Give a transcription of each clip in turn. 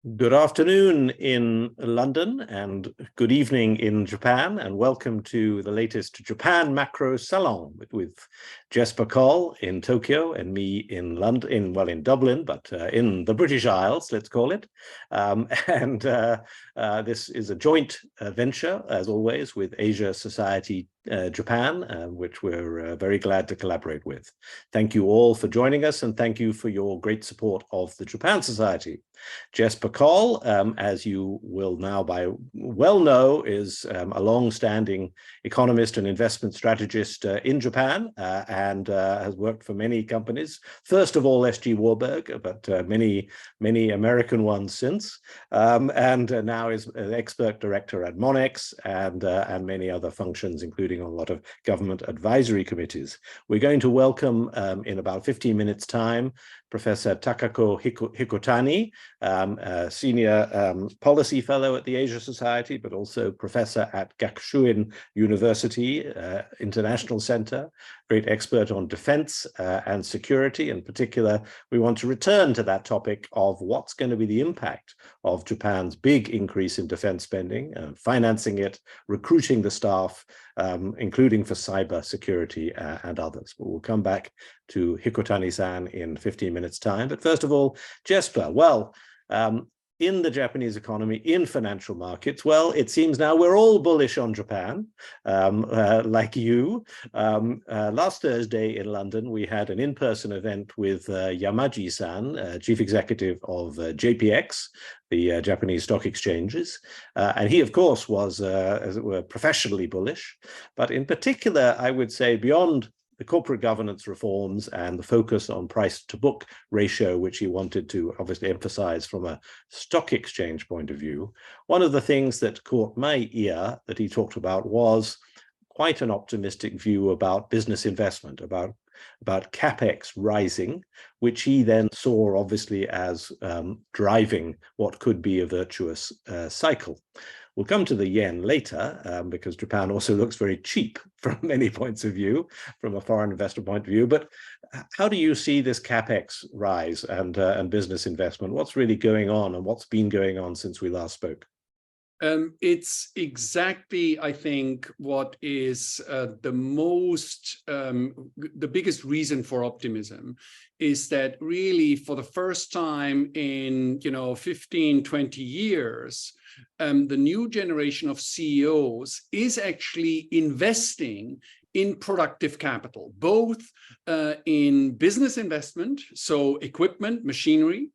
Good afternoon in London and good evening in Japan, and welcome to the latest Japan Macro Salon with Jesper Koll in Tokyo and me in London, in Dublin, but in the British Isles, let's call it. This is a joint venture, as always, with Asia Society Japan, which we're very glad to collaborate with. Thank you all for joining us, and thank you for your great support of the Japan Society. Jesper Koll, as you will now well know, is a long-standing economist and investment strategist in Japan and has worked for many companies. First of all, SG Warburg, but many American ones since, and now is an expert director at Monex and many other functions, including a lot of government advisory committees. We're going to welcome in about 15 minutes' time Professor Takako Hikotani, senior policy fellow at the Asia Society, but also professor at Gakushuin University International Center, great expert on defense and security. In particular, we want to return to that topic of what's going to be the impact of Japan's big increase in defense spending, financing it, recruiting the staff, including for cyber security and others. But we'll come back to Hikotani-san in 15 minutes' time. But first of all, Jesper, well, in the Japanese economy, in financial markets, well, it seems now we're all bullish on Japan, like you. Last Thursday in London, we had an in-person event with Yamaji-san, chief executive of JPX, the Japanese stock exchanges. And he, of course, was, as it were, professionally bullish. But in particular, I would say beyond the corporate governance reforms and the focus on price to book ratio, which he wanted to obviously emphasize from a stock exchange point of view, one of the things that caught my ear that he talked about was quite an optimistic view about business investment, about capex rising, which he then saw obviously as driving what could be a virtuous cycle. We'll come to the yen later because Japan also looks very cheap from many points of view, from a foreign investor point of view. But how do you see this capex rise and business investment? What's really going on and what's been going on since we last spoke? It's exactly, I think, what is the biggest reason for optimism is that really for the first time in 15, 20 years, the new generation of CEOs is actually investing in productive capital, both in business investment, so equipment, machinery.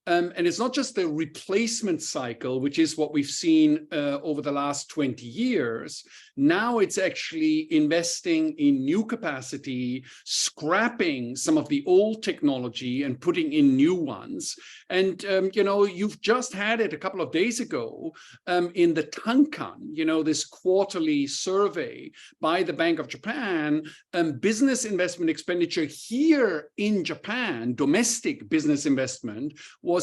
And it's not just the replacement cycle, which is what we've seen over the last 20 years. Now it's actually investing in new capacity, scrapping some of the old technology and putting in new ones. And, you've just had it a couple of days ago in the Tankan, this quarterly survey by the Bank of Japan, business investment expenditure here in Japan, domestic business investment, was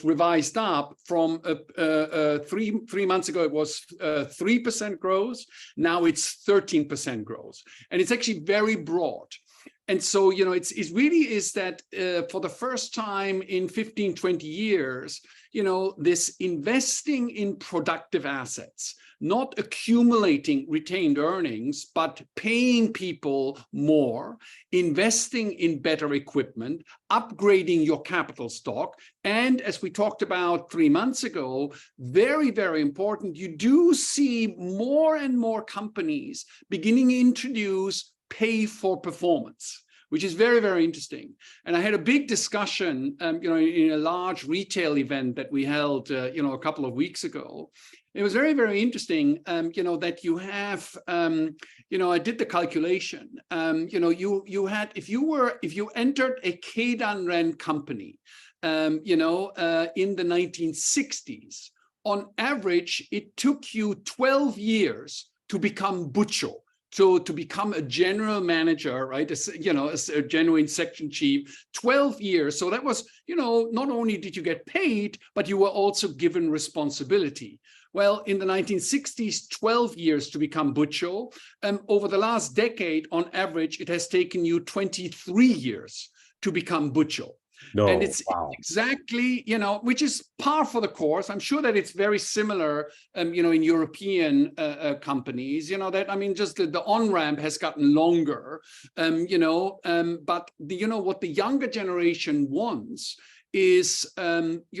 revised up from 3 months ago. It was 3% growth. Now it's 13% growth, and it's actually very broad. And so, it really is that for the first time in 15, 20 years, this investing in productive assets, not accumulating retained earnings, but paying people more, investing in better equipment, upgrading your capital stock. And as we talked about 3 months ago, very, very important, you do see more and more companies beginning to introduce pay for performance, which is very, very interesting. And I had a big discussion, in a large retail event that we held, a couple of weeks ago. It was very, very interesting, that you have, I did the calculation, you had, if you entered a Keidanren company, in the 1960s, on average, it took you 12 years to become bucho. So to become a general manager, right, as a genuine section chief, 12 years. So that was, not only did you get paid, but you were also given responsibility. Well, in the 1960s, 12 years to become bucho. Over the last decade, on average, it has taken you 23 years to become bucho. No, And it's wow. exactly, which is par for the course. I'm sure that it's very similar, in European companies, that, I mean, just the on-ramp has gotten longer, but what the younger generation wants is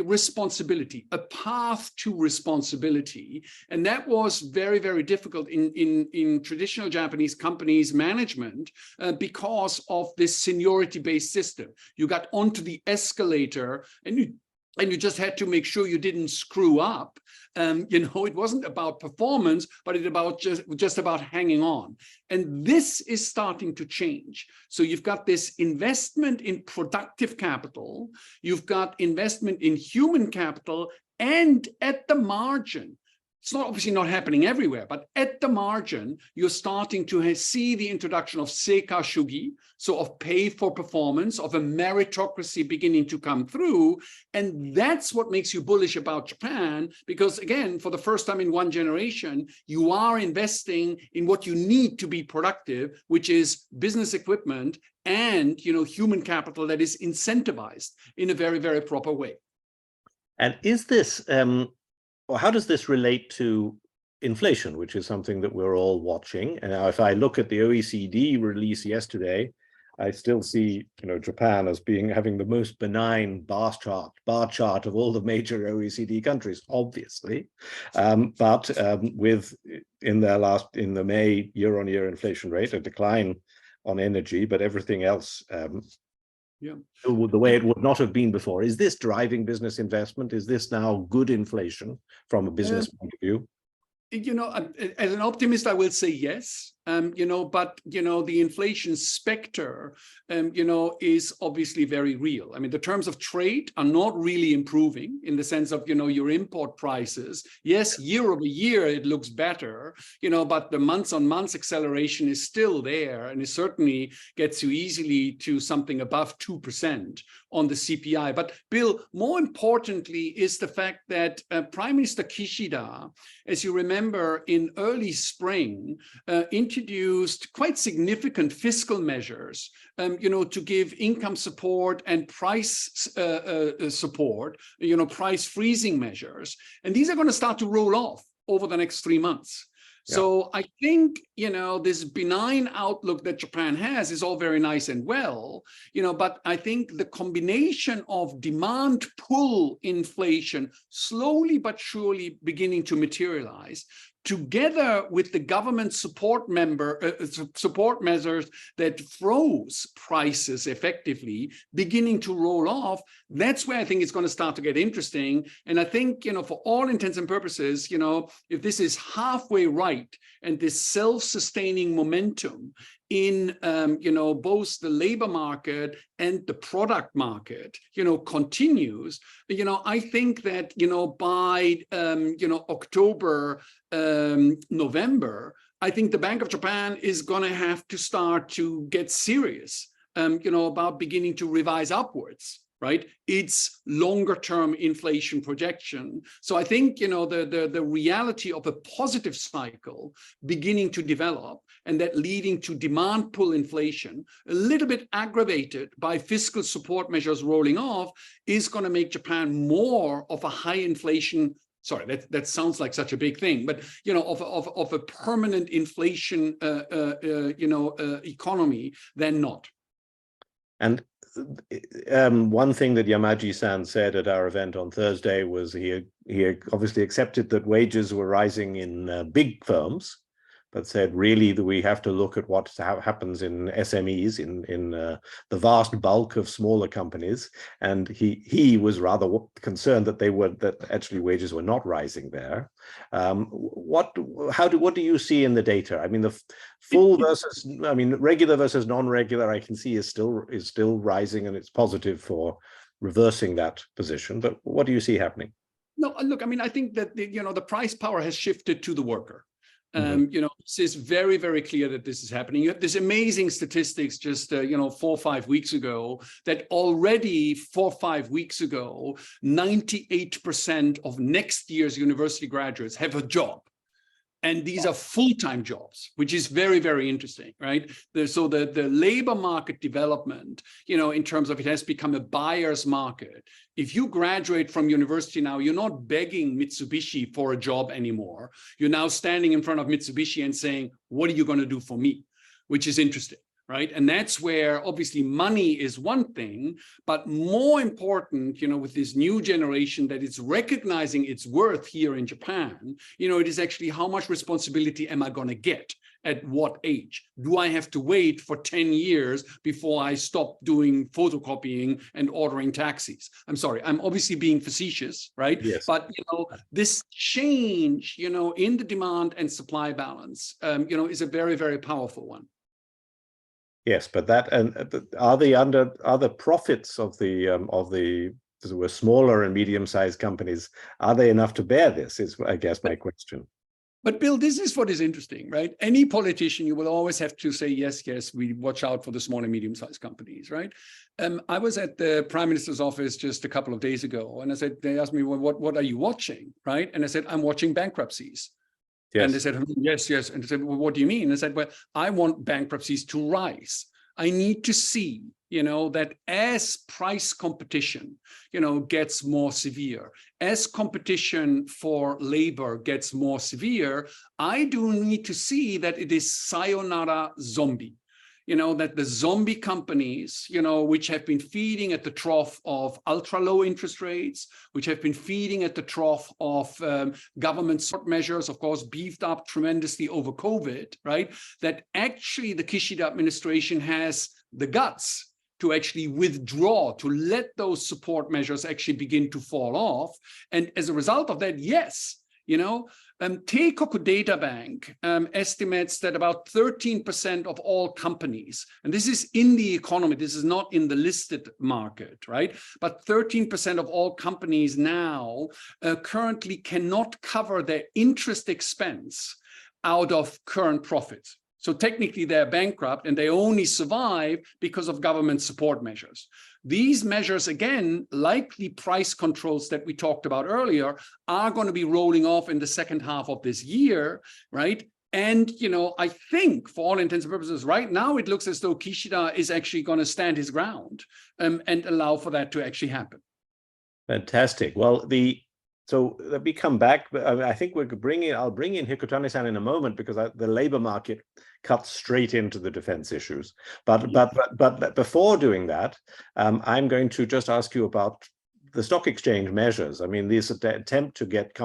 responsibility, a path to responsibility. And that was very, very difficult in traditional Japanese companies management because of this seniority-based system. You got onto the escalator and you just had to make sure you didn't screw up. It wasn't about performance, but it about just about hanging on. And this is starting to change. So you've got this investment in productive capital, you've got investment in human capital, and at the margin, it's not obviously not happening everywhere, but at the margin, you're starting to see the introduction of seika shugi, so of pay for performance, of a meritocracy beginning to come through. And that's what makes you bullish about Japan, because again, for the first time in one generation, you are investing in what you need to be productive, which is business equipment and human capital that is incentivized in a very, very proper way. And is this or how does this relate to inflation, which is something that we're all watching? And now if I look at the OECD release yesterday, I still see Japan as having the most benign bar chart of all the major OECD countries, obviously, but with in the May year-on-year inflation rate, a decline on energy, but everything else the way it would not have been before. Is this driving business investment? Is this now good inflation from a business point of view? As an optimist, I will say yes. But the inflation specter, is obviously very real. I mean, the terms of trade are not really improving in the sense of, your import prices. Yes, year over year, it looks better, but the months-on-months acceleration is still there. And it certainly gets you easily to something above 2% on the CPI. But Bill, more importantly, is the fact that Prime Minister Kishida, as you remember, in early spring, introduced quite significant fiscal measures, to give income support and price support, price freezing measures. And these are going to start to roll off over the next 3 months. So I think, this benign outlook that Japan has is all very nice and well, but I think the combination of demand pull inflation slowly but surely beginning to materialize, together with the government support measures that froze prices effectively beginning to roll off, that's where I think it's going to start to get interesting. And I think, for all intents and purposes, if this is halfway right and this self-sustaining momentum in both the labor market and the product market continues, I think that by October, November, I think the Bank of Japan is going to have to start to get serious about beginning to revise upwards, right? It's longer term inflation projection. So I think, the reality of a positive cycle beginning to develop, and that leading to demand pull inflation, a little bit aggravated by fiscal support measures rolling off, is going to make Japan more of a high inflation. Sorry, that sounds like such a big thing, but of a permanent inflation economy than not. And one thing that Yamaji-san said at our event on Thursday was he obviously accepted that wages were rising in big firms, but said really that we have to look at what happens in SMEs, in the vast bulk of smaller companies. And he was rather concerned that actually wages were not rising there. What do you see in the data? I mean, the full versus, regular versus non-regular, I can see is still rising, and it's positive for reversing that position. But what do you see happening? No, look, I think that the price power has shifted to the worker. It's very, very clear that this is happening. You have this amazing statistics just, 4 or 5 weeks ago, that already 4 or 5 weeks ago, 98% of next year's university graduates have a job. And these are full-time jobs, which is very, very interesting, right? So the labor market development, in terms of it has become a buyer's market. If you graduate from university now, you're not begging Mitsubishi for a job anymore. You're now standing in front of Mitsubishi and saying, what are you going to do for me? Which is interesting. Right. And that's where obviously money is one thing, but more important, with this new generation that is recognizing its worth here in Japan, it is actually how much responsibility am I going to get? At what age? Do I have to wait for 10 years before I stop doing photocopying and ordering taxis? I'm sorry, I'm obviously being facetious, right? Yes. But, this change, in the demand and supply balance, is a very, very powerful one. Yes, but that, and are the profits of the smaller and medium-sized companies, are they enough to bear this? Is, I guess, my question. But Bill, this is what is interesting, right? Any politician, you will always have to say, yes, we watch out for the small and medium-sized companies, right? I was at the Prime Minister's office just a couple of days ago, and they asked me, well, what are you watching, right? And I said, I'm watching bankruptcies. Yes. And they said, yes. And I said, well, what do you mean? And I said, well, I want bankruptcies to rise. I need to see, that as price competition, gets more severe, as competition for labor gets more severe, I do need to see that it is sayonara zombie. That the zombie companies, which have been feeding at the trough of ultra low interest rates, which have been feeding at the trough of government support measures, of course, beefed up tremendously over COVID, right? That actually the Kishida administration has the guts to actually withdraw, to let those support measures actually begin to fall off. And as a result of that, yes, Takako Data Bank estimates that about 13% of all companies, and this is in the economy, this is not in the listed market, right? But 13% of all companies now currently cannot cover their interest expense out of current profits. So technically they're bankrupt and they only survive because of government support measures. These measures, again, likely price controls that we talked about earlier, are going to be rolling off in the second half of this year, right? And, I think for all intents and purposes, right now, it looks as though Kishida is actually going to stand his ground and allow for that to actually happen. Fantastic. Well, so let me come back. I think I'll bring in Hikotani-san in a moment, because the labor market cuts straight into the defense issues. But before doing that, I'm going to just ask you about the stock exchange measures. I mean, this attempt to get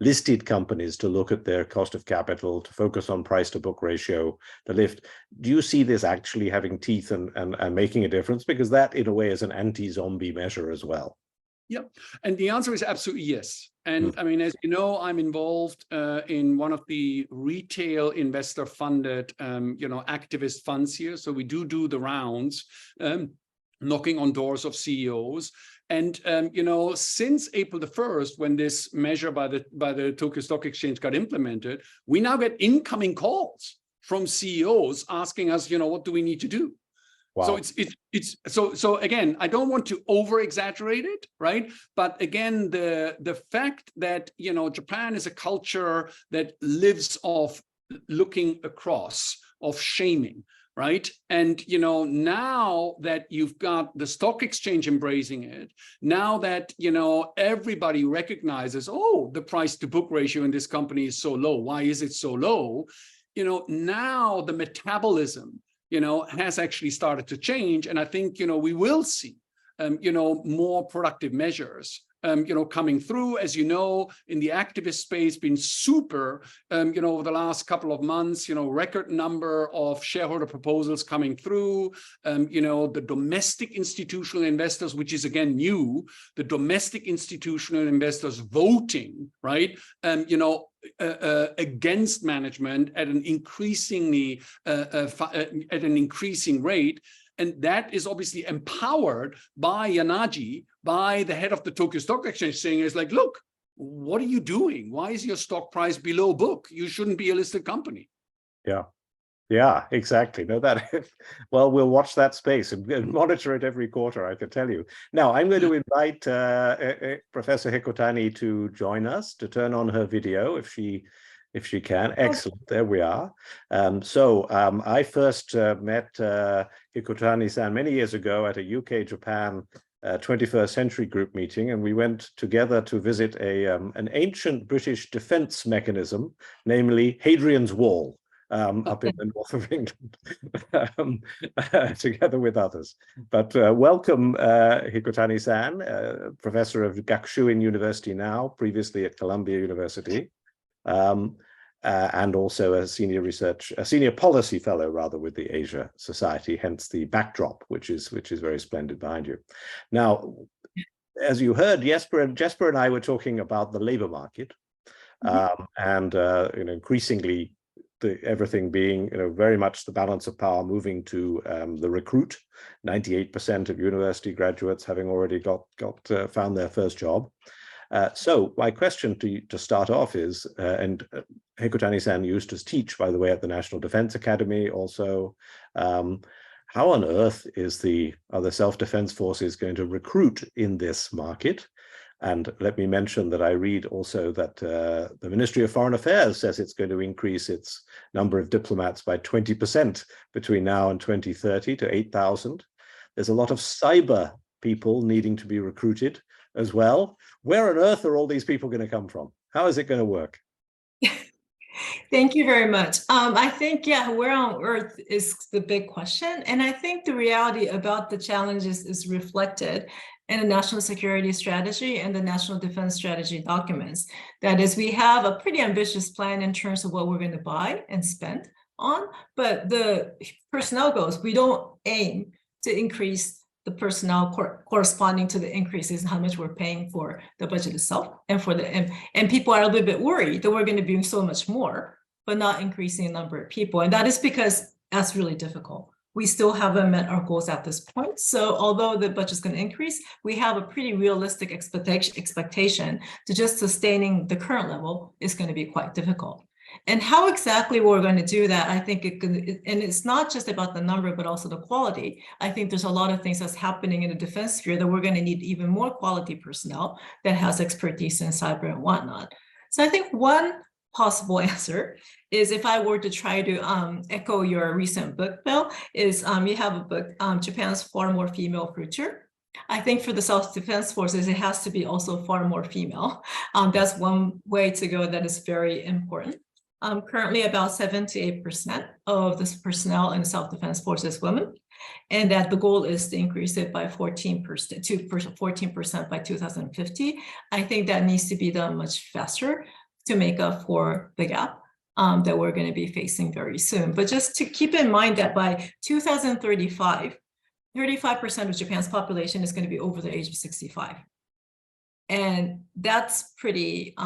listed companies to look at their cost of capital, to focus on price to book ratio, the lift. Do you see this actually having teeth and making a difference? Because that, in a way, is an anti-zombie measure as well. Yeah, and the answer is absolutely yes. And I mean, as you know, I'm involved in one of the retail investor funded, activist funds here. So we do the rounds, knocking on doors of CEOs. And, since April the 1st, when this measure by the Tokyo Stock Exchange got implemented, we now get incoming calls from CEOs asking us, what do we need to do? Wow. So so again, I don't want to over exaggerate it, right? But again, the fact that Japan is a culture that lives off looking across, of shaming, right? And now that you've got the stock exchange embracing it, now that everybody recognizes, oh, the price to book ratio in this company is so low. Why is it so low? Now the metabolism has actually started to change. And I think, we will see, more productive measures, coming through, as in the activist space, been super, over the last couple of months, record number of shareholder proposals coming through, the domestic institutional investors, which is again new, the domestic institutional investors voting, right? Against management at an increasing rate. And that is obviously empowered by Yanaji, by the head of the Tokyo Stock Exchange, saying, it's like, look, what are you doing? Why is your stock price below book? You shouldn't be a listed company. Yeah, exactly. No, well, we'll watch that space and monitor it every quarter, I can tell you. Now, I'm going to invite Professor Hikotani to join us, to turn on her video if she if she can. Excellent. There we are. I first met Hikotani-san many years ago at a UK-Japan 21st Century Group meeting, and we went together to visit an ancient British defense mechanism, namely Hadrian's Wall, up in the north of England, together with others. But welcome, Hikotani-san, professor of Gakushuin University now, previously at Columbia University, and also a senior policy fellow, rather, with the Asia Society, hence the backdrop, which is very splendid behind you. Now, as you heard, Jesper and I were talking about the labor market, and increasingly everything being very much the balance of power moving to the recruit. 98% of university graduates having already found their first job. So my question to start off is, and Hikotani-san used to teach, by the way, at the National Defense Academy also, how on earth are the self-defense forces going to recruit in this market? And let me mention that I read also that the Ministry of Foreign Affairs says it's going to increase its number of diplomats by 20% between now and 2030 to 8,000. There's a lot of cyber people needing to be recruited as well. Where on earth are all these people going to come from? How is it going to work? Thank you very much. I think, where on earth is the big question. And I think the reality about the challenges is reflected in the National Security Strategy and the National Defense Strategy documents. That is, we have a pretty ambitious plan in terms of what we're going to buy and spend on, but the personnel goals, we don't aim to increase the personnel corresponding to the increases in how much we're paying for the budget itself, and people are a little bit worried that we're going to be doing so much more, but not increasing the number of people. And that is because that's really difficult. We still haven't met our goals at this point. So although the budget is going to increase, we have a pretty realistic expectation to just sustaining the current level is going to be quite difficult. And how exactly we're going to do that, I think and it's not just about the number, but also the quality. I think there's a lot of things that's happening in the defense sphere that we're going to need even more quality personnel that has expertise in cyber and whatnot. So I think one possible answer is, if I were to try to echo your recent book, Bill, is you have a book, Japan's Far More Female Future. I think for the self-defense forces, it has to be also far more female. That's one way to go that is very important. Currently, about 7 to 8% of this personnel in the self-defense forces women, and that the goal is to increase it by 14% to 14% by 2050. I think that needs to be done much faster to make up for the gap that we're going to be facing very soon. But just to keep in mind that by 2035, 35% of Japan's population is going to be over the age of 65. And that's pretty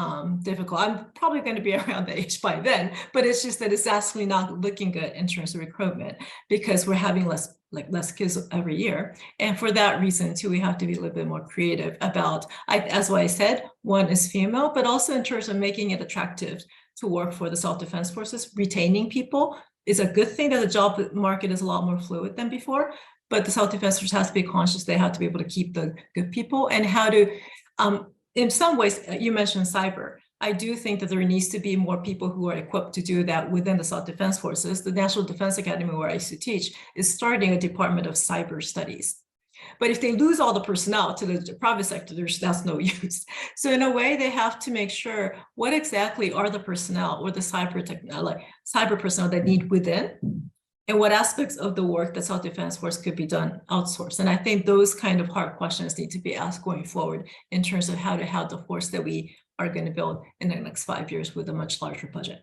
difficult. I'm probably going to be around the age by then, but it's just that it's actually not looking good in terms of recruitment because we're having less kids every year. And for that reason, too, we have to be a little bit more creative about, as what I said, one is female, but also in terms of making it attractive to work for the self-defense forces. Retaining people is a good thing, that the job market is a lot more fluid than before, but the self-defense forces has to be conscious. They have to be able to keep the good people, and how to in some ways, you mentioned cyber. I do think that there needs to be more people who are equipped to do that within the self-defense forces. The National Defense Academy, where I used to teach, is starting a department of cyber studies. But if they lose all the personnel to the private sector, that's no use. So in a way, they have to make sure what exactly are the personnel or the cyber personnel that need within, and what aspects of the work that self-defense force could be done outsourced. And I think those kind of hard questions need to be asked going forward in terms of how to have the force that we are going to build in the next 5 years with a much larger budget.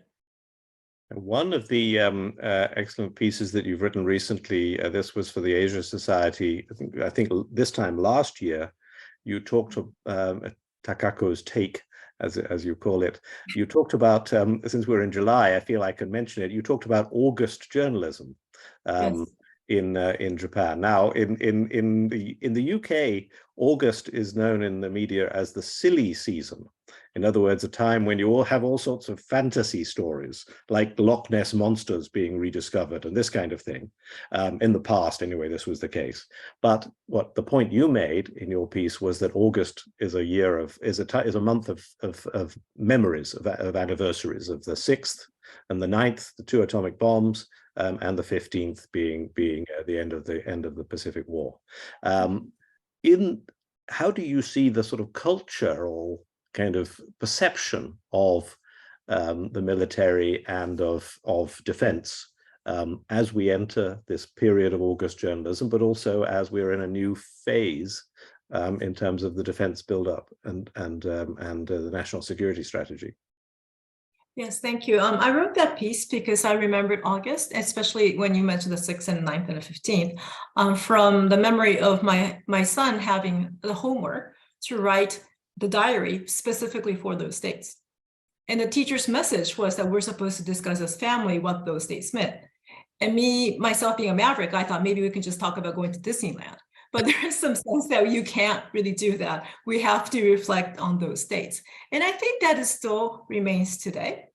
One of the excellent pieces that you've written recently, this was for the Asia Society, I think this time last year, you talked to Takako's take, as you call it. You talked about, since we're in July, I feel I can mention it, you talked about August journalism. Yes. in Japan. Now, in the UK, August is known in the media as the silly season. In other words, a time when you all have all sorts of fantasy stories, like Loch Ness monsters being rediscovered and this kind of thing. In the past, anyway, this was the case. But what the point you made in your piece was that August is a month of memories, of anniversaries, of the 6th and the 9th, the 2 atomic bombs, and the 15th being the end of the Pacific War. How do you see the sort of culture or kind of perception of the military and of defense as we enter this period of August journalism, but also as we're in a new phase in terms of the defense buildup and the national security strategy? Yes, thank you. I wrote that piece because I remembered August, especially when you mentioned the 6th and 9th and the 15th, from the memory of my son having the homework to write the diary specifically for those dates. And the teacher's message was that we're supposed to discuss as family what those dates meant. And myself being a maverick, I thought maybe we can just talk about going to Disneyland. But there is some sense that you can't really do that. We have to reflect on those dates. And I think that still remains today.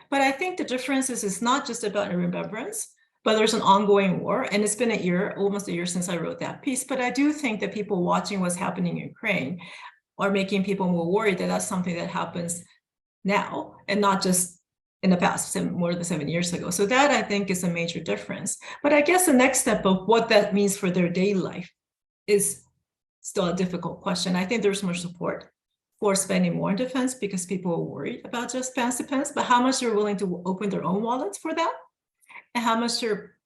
But I think the difference is it's not just about a remembrance, but there's an ongoing war. And it's been almost a year since I wrote that piece. But I do think that people watching what's happening in Ukraine are making people more worried that that's something that happens now and not just in the past, more than 7 years ago. So that, I think, is a major difference. But I guess the next step of what that means for their daily life is still a difficult question. I think there's more support for spending more in defense because people are worried about just defense, but how much they're willing to open their own wallets for that and how much they're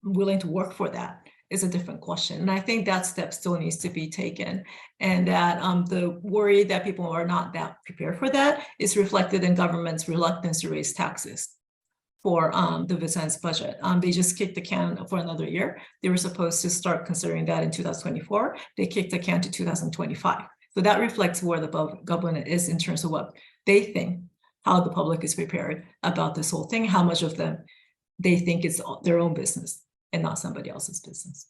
willing to work for that is a different question. And I think that step still needs to be taken, and that the worry that people are not that prepared for that is reflected in government's reluctance to raise taxes for the defense budget. They just kicked the can for another year. They were supposed to start considering that in 2024. They kicked the can to 2025. So that reflects where the government is in terms of what they think, how the public is prepared about this whole thing, how much of them they think it's their own business and not somebody else's business.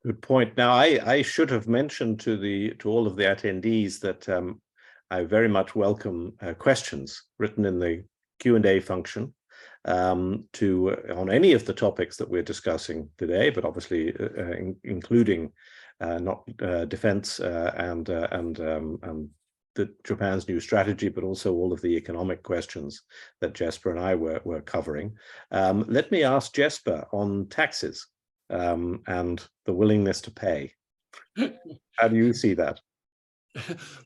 Good point. Now, I should have mentioned to all of the attendees that I very much welcome questions written in the Q&A function on any of the topics that we're discussing today, but obviously including not defense and Japan's new strategy, but also all of the economic questions that Jesper and I were covering. Let me ask Jesper on taxes and the willingness to pay. How do you see that?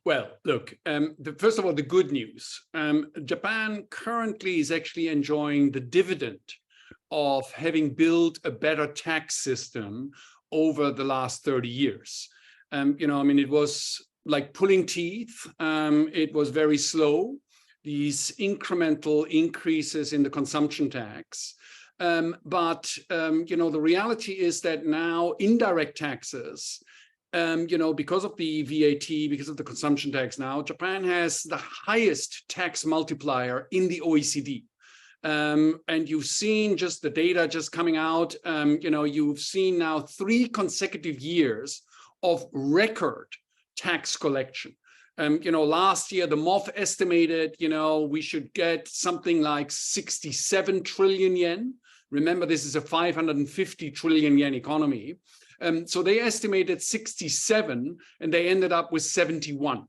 Well, look, first of all, the good news. Japan currently is actually enjoying the dividend of having built a better tax system over the last 30 years. It was like pulling teeth. It was very slow, these incremental increases in the consumption tax. But the reality is that now indirect taxes, because of the VAT, because of the consumption tax now, Japan has the highest tax multiplier in the OECD. And you've seen just the data just coming out, you've seen now 3 consecutive years of record tax collection. Last year, the MOF estimated, we should get something like 67 trillion yen. Remember, this is a 550 trillion yen economy. So they estimated 67 and they ended up with 71,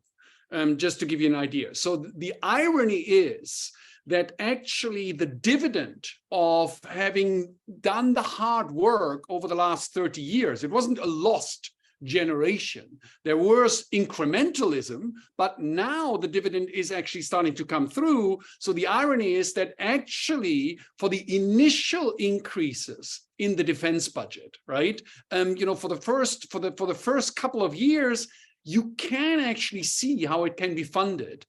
just to give you an idea. So the irony is that actually the dividend of having done the hard work over the last 30 years, it wasn't a lost generation. There was incrementalism, but now the dividend is actually starting to come through. So the irony is that actually for the initial increases in the defense budget, right? For the first couple of years, you can actually see how it can be funded,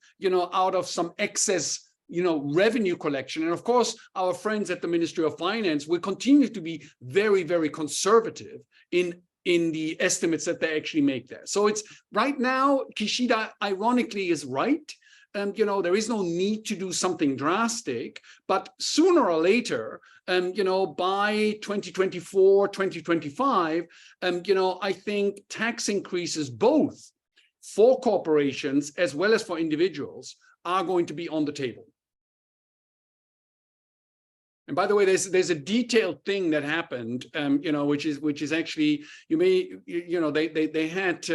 out of some excess revenue collection. And of course, our friends at the Ministry of Finance will continue to be very, very conservative in the estimates that they actually make there. So it's right now, Kishida, ironically, is right. there is no need to do something drastic, but sooner or later, by 2024, 2025, I think tax increases both for corporations as well as for individuals are going to be on the table. And by the way, there's a detailed thing that happened, which is actually, they had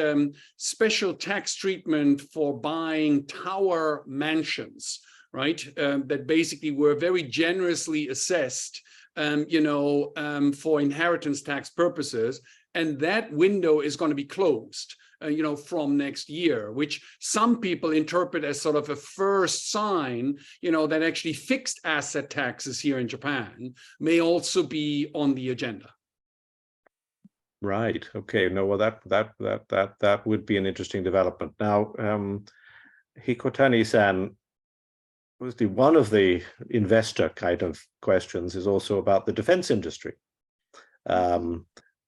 special tax treatment for buying tower mansions, right? That basically were very generously assessed, for inheritance tax purposes, and that window is going to be closed. From next year, which some people interpret as sort of a first sign, that actually fixed asset taxes here in Japan may also be on the agenda. Right. Okay. No. Well, that would be an interesting development. Now, Hikotani-san, obviously, one of the investor kind of questions is also about the defense industry.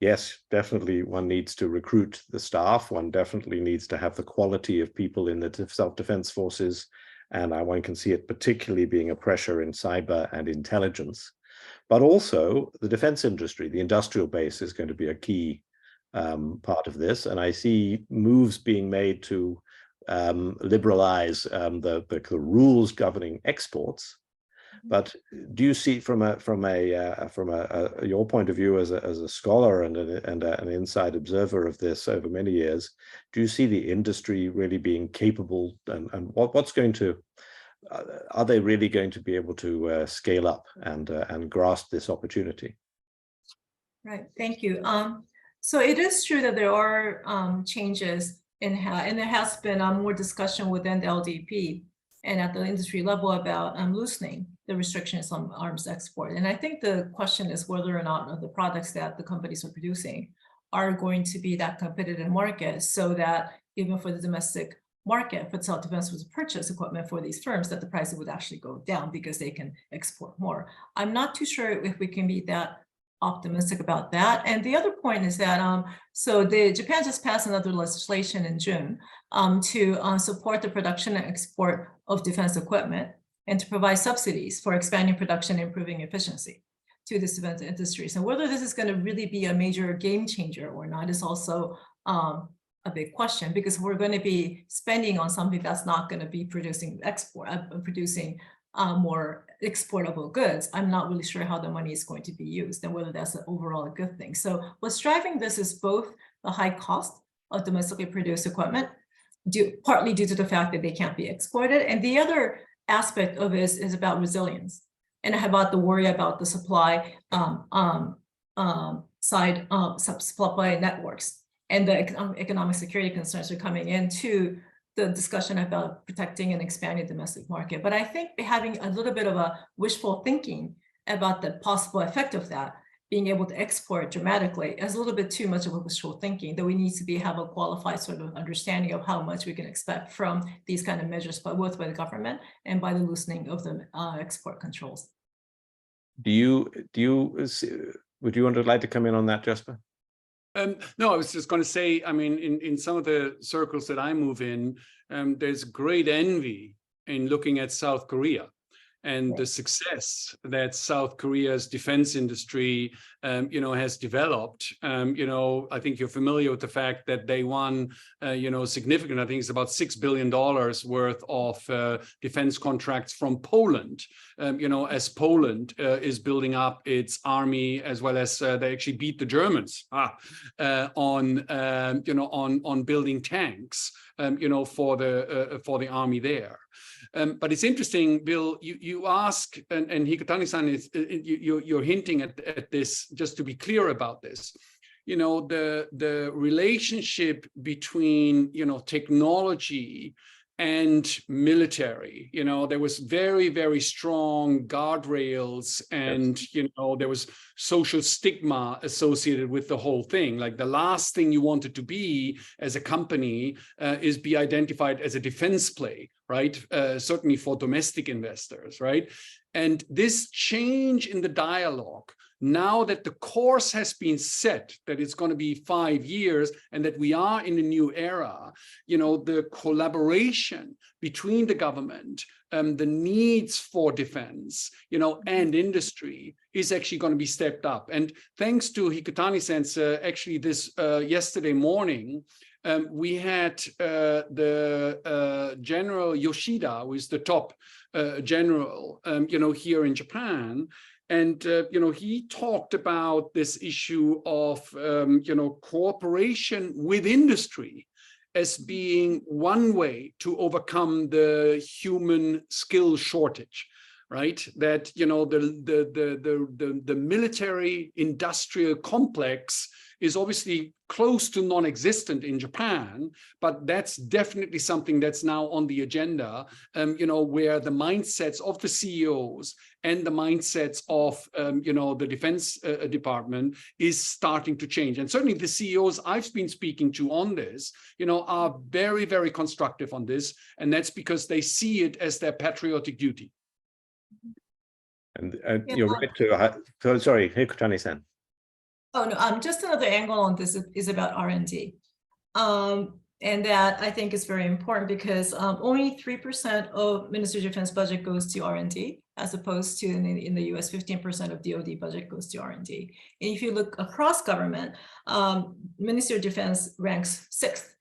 Yes, definitely one needs to recruit the staff. One definitely needs to have the quality of people in the self-defense forces. And one can see it particularly being a pressure in cyber and intelligence. But also the defense industry, the industrial base is going to be a key part of this. And I see moves being made to liberalize the rules governing exports. But do you see from your point of view as a scholar and an inside observer of this over many years, do you see the industry really being capable, and what's going to, are they really going to be able to scale up and grasp this opportunity? Right, thank you. So it is true that there are changes and there has been more discussion within the LDP and at the industry level about loosening the restrictions on arms export. And I think the question is whether or not the products that the companies are producing are going to be that competitive market, so that even for the domestic market, for self-defense was purchase equipment for these firms, that the price would actually go down because they can export more. I'm not too sure if we can be that optimistic about that. And the other point is that Japan just passed another legislation in June to support the production and export of defense equipment and to provide subsidies for expanding production and improving efficiency to the defense industries. And whether this is going to really be a major game changer or not is also a big question, because we're going to be spending on something that's not going to be producing more exportable goods. I'm not really sure how the money is going to be used and whether that's overall a good thing. So what's driving this is both the high cost of domestically produced equipment, partly due to the fact that they can't be exported, and the other aspect of this is about resilience and about the worry about the supply side supply networks, and the economic security concerns are coming into the discussion about protecting and expanding the domestic market. But I think having a little bit of a wishful thinking about the possible effect of that, being able to export dramatically, is a little bit too much of a wishful thinking, that we need to have a qualified sort of understanding of how much we can expect from these kind of measures, but both by the government and by the loosening of the export controls. Would you like to come in on that, Jesper? No, I was just going to say, I mean, in some of the circles that I move in, there's great envy in looking at South Korea and the success that South Korea's defense industry, has developed. I think you're familiar with the fact that they won, significant, I think it's about $6 billion worth of defense contracts from Poland, as Poland is building up its army, as well as they actually beat the Germans on building tanks, for the army there. But it's interesting, Bill, you ask, and Hikotani-san, you're hinting at this, just to be clear about this, the relationship between, technology and military, there was very, very strong guardrails, and, there was social stigma associated with the whole thing. Like, the last thing you wanted to be as a company is be identified as a defense play, right? Certainly for domestic investors, right? And this change in the dialogue, now that the course has been set, that it's going to be 5 years and that we are in a new era, the collaboration between the government, the needs for defense, and industry is actually going to be stepped up. And thanks to Hikotani-sensei, actually this yesterday morning, we had the General Yoshida, who is the top general, here in Japan. And, he talked about this issue of, cooperation with industry as being one way to overcome the human skill shortage, right? That, the military industrial complex is obviously close to non-existent in Japan, but that's definitely something that's now on the agenda, where the mindsets of the CEOs and the mindsets of, the Defense Department is starting to change. And certainly the CEOs I've been speaking to on this, are very, very constructive on this. And that's because they see it as their patriotic duty. And you're right to, sorry, Hikotani-san. Oh, no, just another angle on this is about R&D. And that I think is very important because only 3% of Ministry of Defense budget goes to R&D, as opposed to in the US, 15% of DoD budget goes to R&D. And if you look across government, Ministry of Defense ranks 6th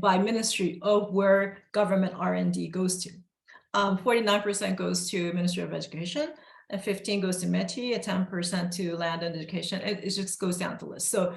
by ministry of where government R&D goes to. 49% goes to Ministry of Education, and 15 goes to METI, and 10% to Land and Education. It just goes down the list. So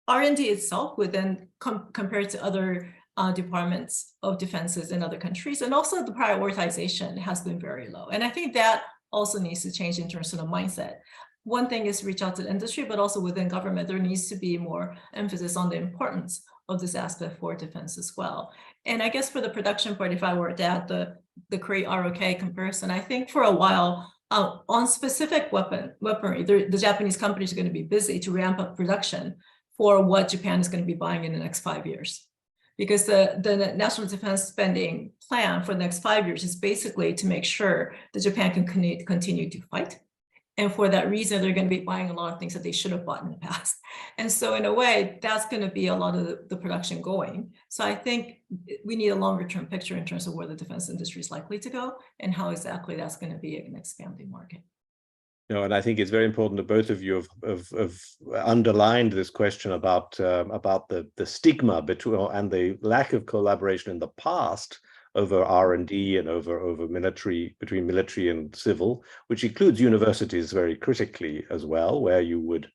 R&D itself would then compared to other departments of defenses in other countries, and also the prioritization has been very low. And I think that also needs to change in terms of the mindset. One thing is reach out to the industry, but also within government, there needs to be more emphasis on the importance of this aspect for defense as well. And I guess for the production part, if I were to add the Korea ROK comparison, I think for a while, on specific weaponry, the Japanese companies are going to be busy to ramp up production for what Japan is going to be buying in the next 5 years. Because the national defense spending plan for the next 5 years is basically to make sure that Japan can continue to fight. And for that reason, they're going to be buying a lot of things that they should have bought in the past. And so in a way, that's going to be a lot of the production going. So I think we need a longer term picture in terms of where the defense industry is likely to go and how exactly that's going to be an expanding market. No, and I think it's very important that both of you have underlined this question about the stigma between and the lack of collaboration in the past over R&D and over military, between military and civil, which includes universities very critically as well, where you would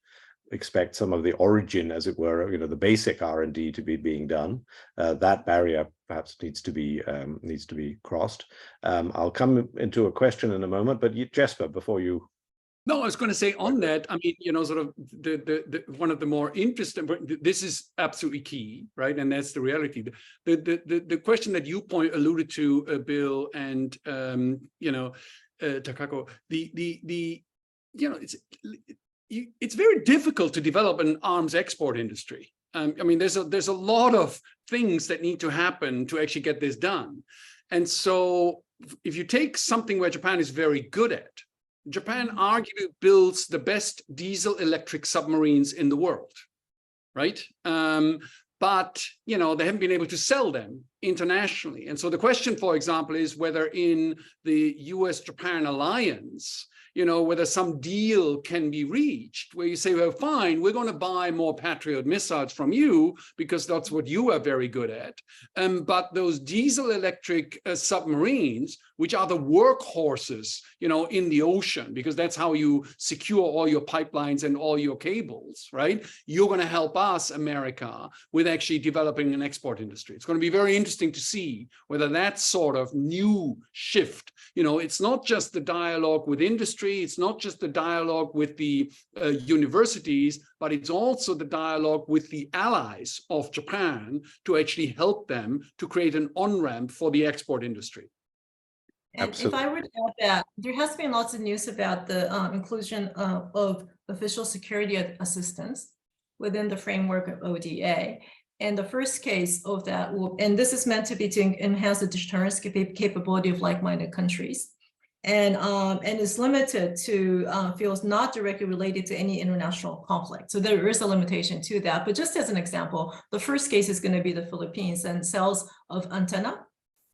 expect some of the origin, as it were, the basic R&D to be being done. That barrier perhaps needs to be crossed. I'll come into a question in a moment, but Jesper, before you. No, I was going to say on that, I mean, sort of the one of the more interesting, this is absolutely key, right? And that's the reality. The question that you alluded to, Bill and, Takako, it's very difficult to develop an arms export industry. I mean, there's a lot of things that need to happen to actually get this done. And so if you take something where Japan is very good at, Japan arguably builds the best diesel electric submarines in the world, right? But, they haven't been able to sell them internationally. And so the question, for example, is whether in the US-Japan alliance, whether some deal can be reached where you say, well, fine, we're going to buy more Patriot missiles from you because that's what you are very good at. But those diesel electric submarines, which are the workhorses, in the ocean, because that's how you secure all your pipelines and all your cables, right? You're going to help us, America, with actually developing an export industry. It's going to be very interesting to see whether that sort of new shift, it's not just the dialogue with industry, it's not just the dialogue with the universities, but it's also the dialogue with the allies of Japan to actually help them to create an on-ramp for the export industry. And Absolutely. If I were to add that, there has been lots of news about the inclusion of official security assistance within the framework of ODA. And the first case of that, and this is meant to be to enhance the deterrence capability of like-minded countries. and is limited to fields not directly related to any international conflict. So there is a limitation to that. But just as an example, the first case is going to be the Philippines and sales of antenna,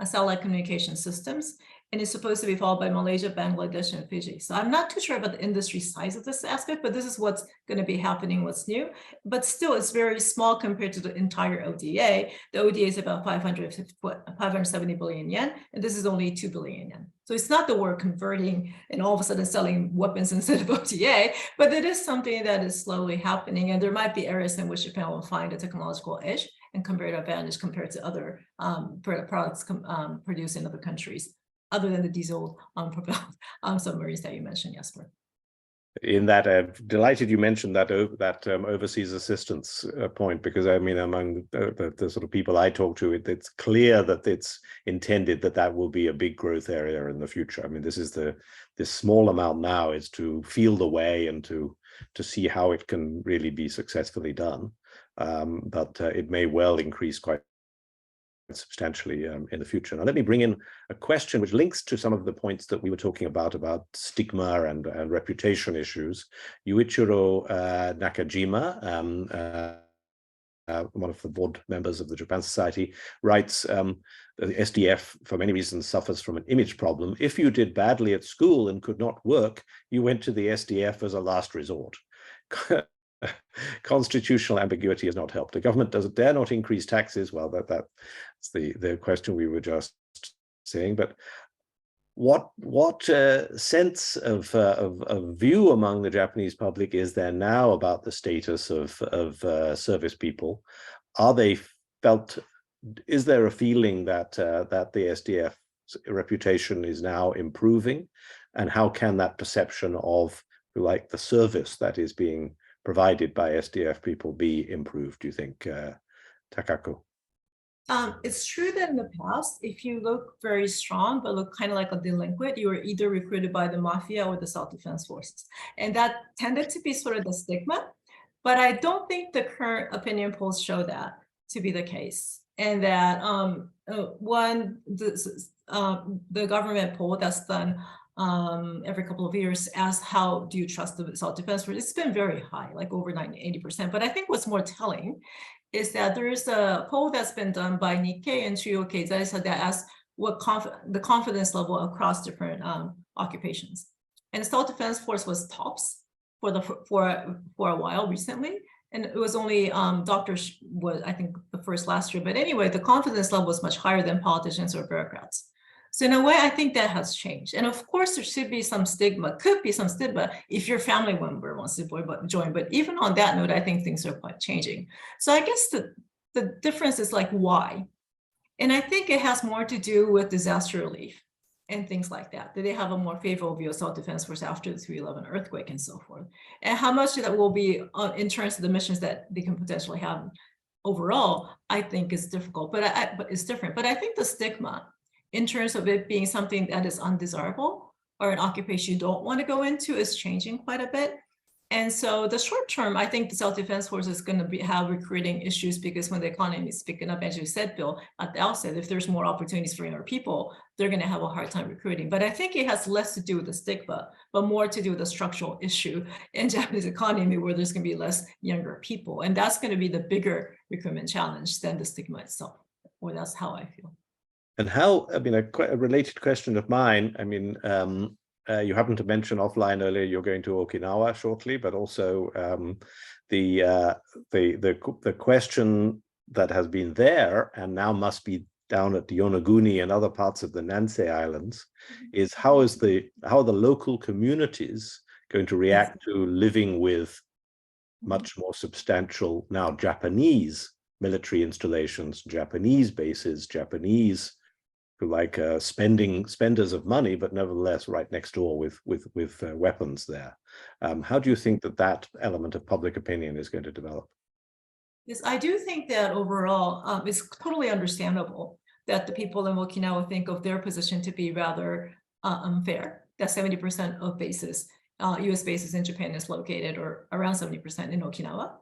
satellite communication systems, and it's supposed to be followed by Malaysia, Bangladesh, and Fiji. So I'm not too sure about the industry size of this aspect, but this is what's going to be happening, what's new. But still, it's very small compared to the entire ODA. The ODA is about 570 billion yen, and this is only 2 billion yen. So it's not that we're converting and all of a sudden selling weapons instead of ODA, but it is something that is slowly happening. And there might be areas in which Japan will find a technological edge and comparative advantage compared to other products produced in other countries, other than the diesel propelled submarines that you mentioned, Jesper. In that, I'm delighted you mentioned that overseas assistance point, because I mean, among the sort of people I talk to, it's clear that it's intended that will be a big growth area in the future. I mean, this small amount now is to feel the way and to see how it can really be successfully done. But it may well increase quite substantially in the future. Now, let me bring in a question which links to some of the points that we were talking about stigma and reputation issues. Yuichiro Nakajima, one of the board members of the Japan Society, writes, the SDF, for many reasons, suffers from an image problem. If you did badly at school and could not work, you went to the SDF as a last resort. Constitutional ambiguity has not helped. The government dare not increase taxes. Well, that's the question we were just saying. But what sense of view among the Japanese public is there now about the status of service people? Are they felt? Is there a feeling that the SDF's reputation is now improving, and how can that perception of the service that is being provided by SDF people be improved, do you think, Takako? It's true that in the past, if you look very strong, but look kind of like a delinquent, you were either recruited by the mafia or the self-defense forces. And that tended to be sort of the stigma. But I don't think the current opinion polls show that to be the case. And that the government poll that's done every couple of years asks, how do you trust the self-defense force? It's been very high, like over 80%. But I think what's more telling is that there is a poll that's been done by Nikkei and Chuyo Keizai that asks what the confidence level across different occupations. And the self-defense force was tops for a while recently. And it was only doctors was, I think, the first last year. But anyway, the confidence level was much higher than politicians or bureaucrats. So in a way, I think that has changed. And of course, there should be some stigma, could be some stigma if your family member wants to join. But even on that note, I think things are quite changing. So I guess the difference is like, why? And I think it has more to do with disaster relief and things like that. That they have a more favorable view of self-defense force after the 3/11 earthquake and so forth. And how much of that will be in terms of the missions that they can potentially have overall, I think is difficult, but it's different. But I think the stigma, in terms of it being something that is undesirable or an occupation you don't want to go into, is changing quite a bit. And so the short term, I think the self-defense force is going to have recruiting issues, because when the economy is picking up, as you said, Bill, at the outset, if there's more opportunities for younger people, they're going to have a hard time recruiting. But I think it has less to do with the stigma, but more to do with the structural issue in Japanese economy, where there's going to be less younger people. And that's going to be the bigger recruitment challenge than the stigma itself. Or that's how I feel. And how, I mean, a related question of mine, I mean, you happened to mention offline earlier, you're going to Okinawa shortly, but also the question that has been there and now must be down at the Yonaguni and other parts of the Nansei Islands is how are the local communities going to react to living with much more substantial now Japanese military installations, Japanese bases, Japanese spenders of money, but nevertheless right next door with weapons there. How do you think that element of public opinion is going to develop? Yes, I do think that overall it's totally understandable that the people in Okinawa think of their position to be rather unfair, that 70% of bases, US bases in Japan is located, or around 70% in Okinawa,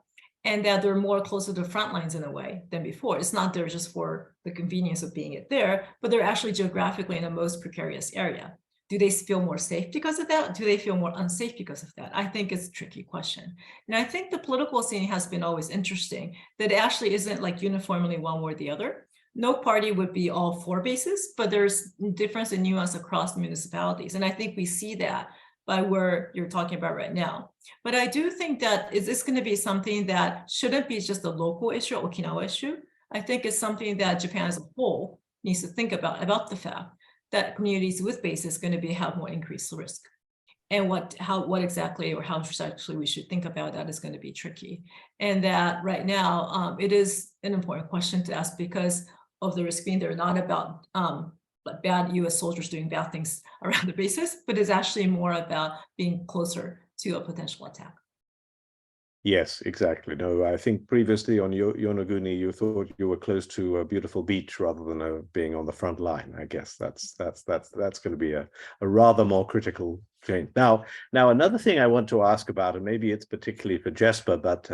and that they're more closer to the front lines in a way than before. It's not there just for the convenience of being there, but they're actually geographically in the most precarious area. Do they feel more safe because of that? Do they feel more unsafe because of that? I think it's a tricky question. And I think the political scene has been always interesting, that it actually isn't like uniformly one or the other. No party would be all for bases, but there's difference in nuance across municipalities. And I think we see that by where you're talking about right now. But I do think that is this going to be something that shouldn't be just a local issue, Okinawa issue. I think it's something that Japan as a whole needs to think about the fact that communities with bases going to have more increased risk. And what exactly or how actually we should think about that is going to be tricky. And that right now, it is an important question to ask because of the risk being there, not about bad US soldiers doing bad things around the bases, but it's actually more about being closer to a potential attack. Yes, exactly. No, I think previously on Yonaguni, you thought you were close to a beautiful beach rather than being on the front line. I guess that's going to be a rather more critical change. Now another thing I want to ask about, and maybe it's particularly for Jesper, but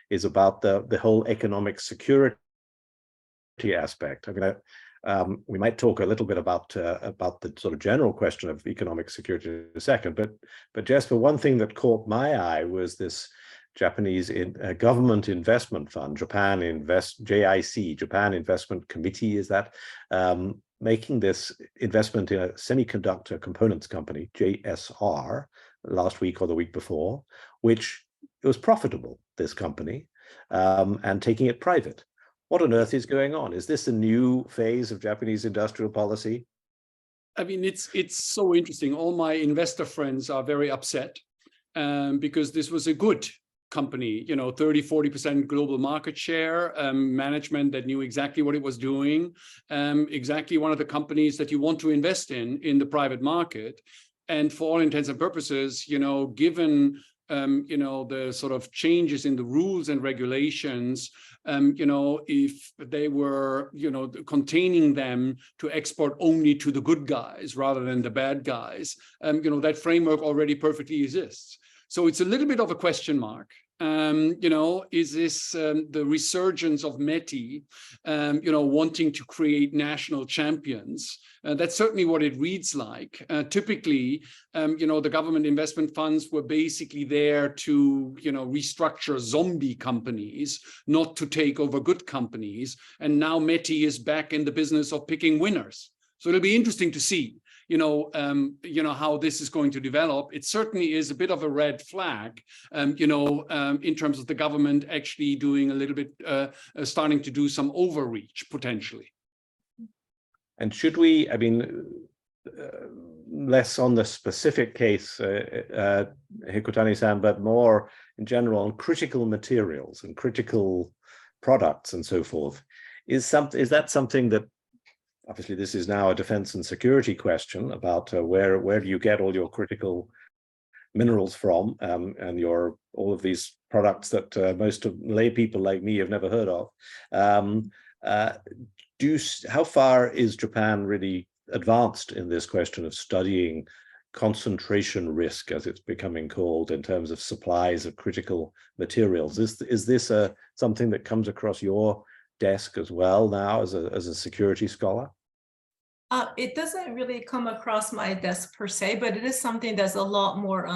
is about the whole economic security aspect. I mean, we might talk a little bit about the sort of general question of economic security in a second, but Jesper, one thing that caught my eye was this Japanese government investment fund, JIC, Japan Investment Committee, is that, making this investment in a semiconductor components company, JSR, last week or the week before, which it was profitable, this company, and taking it private. What on earth is going on? Is this a new phase of Japanese industrial policy? I mean, it's so interesting. All my investor friends are very upset because this was a good company, 30-40% global market share, management that knew exactly what it was doing, exactly one of the companies that you want to invest in the private market. And for all intents and purposes, given the sort of changes in the rules and regulations, if they were, containing them to export only to the good guys rather than the bad guys, that framework already perfectly exists. So it's a little bit of a question mark. Is this the resurgence of METI, wanting to create national champions? That's certainly what it reads like. Typically, the government investment funds were basically there to, restructure zombie companies, not to take over good companies. And now METI is back in the business of picking winners. So it'll be interesting to see, how this is going to develop. It certainly is a bit of a red flag, in terms of the government actually doing a little bit, starting to do some overreach potentially. And should we, less on the specific case, Hikotani-san, but more in general on critical materials and critical products and so forth, is that something that, obviously this is now a defense and security question about where do you get all your critical minerals from, and all of these products that most of lay people like me have never heard of. How far is Japan really advanced in this question of studying concentration risk, as it's becoming called, in terms of supplies of critical materials? Is this something that comes across your desk as well now as a security scholar? It doesn't really come across my desk per se, but it is something that's a lot more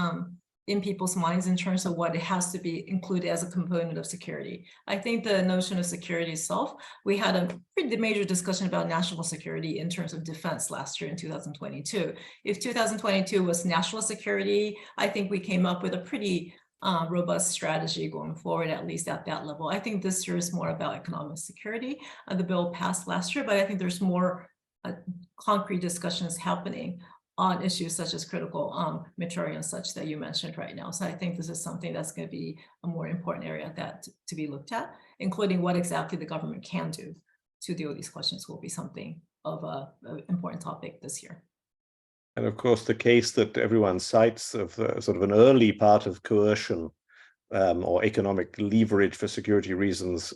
in people's minds in terms of what it has to be included as a component of security. I think the notion of security itself, we had a pretty major discussion about national security in terms of defense last year in 2022. If 2022 was national security, I think we came up with a pretty robust strategy going forward, at least at that level. I think this year is more about economic security. The bill passed last year, but I think there's more concrete discussions happening on issues such as critical material and such that you mentioned right now. So I think this is something that's going to be a more important area to be looked at, including what exactly the government can do to deal with these questions will be something of an important topic this year. And of course, the case that everyone cites of sort of an early part of coercion or economic leverage for security reasons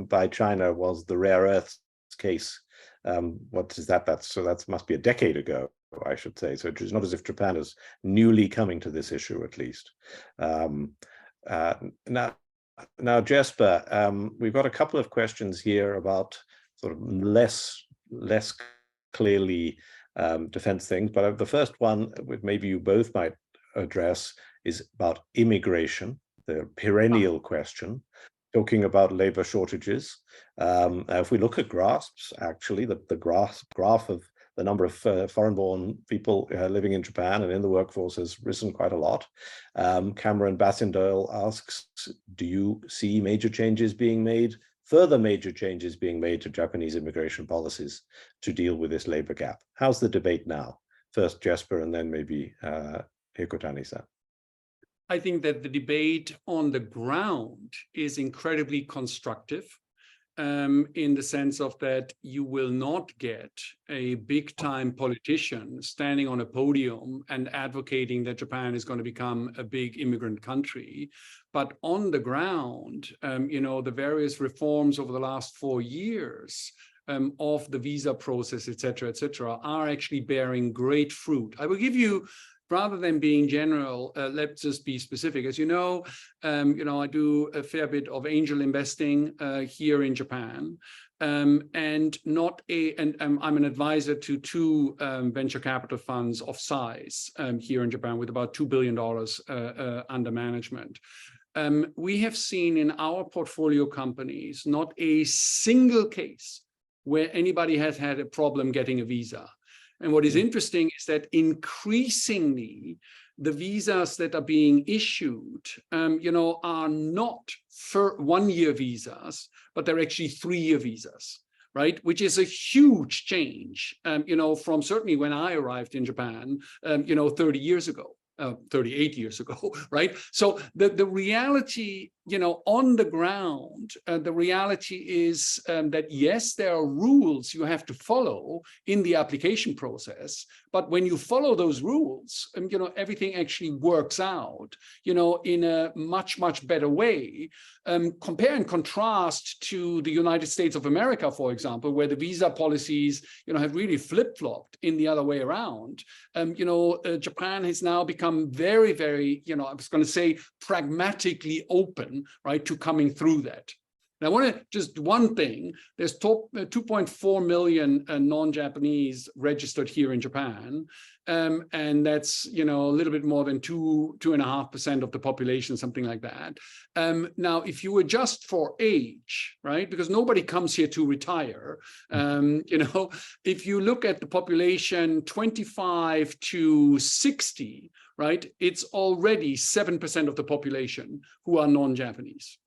by China was the rare earths case. What is that? That must be a decade ago, I should say. So it's not as if Japan is newly coming to this issue, at least. Now, Jesper, we've got a couple of questions here about sort of less clearly defense things. But the first one, which maybe you both might address, is about immigration, the perennial question, talking about labor shortages. If we look at graphs, actually, the graph of the number of foreign-born people living in Japan and in the workforce has risen quite a lot. Cameron Bassindale asks, do you see major changes being made, further major changes being made to Japanese immigration policies to deal with this labor gap? How's the debate now? First Jesper, and then maybe Hikotani-san. I think that the debate on the ground is incredibly constructive, in the sense of that you will not get a big-time politician standing on a podium and advocating that Japan is going to become a big immigrant country. But on the ground, the various reforms over the last 4 years of the visa process, et cetera, are actually bearing great fruit. I will give you, rather than being general, let's just be specific. As you know, I do a fair bit of angel investing here in Japan, and I'm an advisor to 2 venture capital funds of size here in Japan with about $2 billion under management. We have seen in our portfolio companies not a single case where anybody has had a problem getting a visa. And what is interesting is that increasingly the visas that are being issued, are not for 1-year visas, but they're actually 3-year visas, right? Which is a huge change, from certainly when I arrived in Japan, 30 years ago. 38 years ago, right? So the reality, on the ground, the reality is that yes, there are rules you have to follow in the application process, but when you follow those rules, everything actually works out, in a much, much better way. Compare and contrast to the United States of America, for example, where the visa policies, have really flip-flopped in the other way around. Japan has now become very, very, I was going to say pragmatically open, right, to coming through that. And I want to just one thing, there's 2.4 million non-Japanese registered here in Japan. And that's, a little bit more than 2.5% of the population, something like that. Now, if you adjust for age, right, because nobody comes here to retire, if you look at the population 25 to 60, right, it's already 7% of the population who are non-Japanese.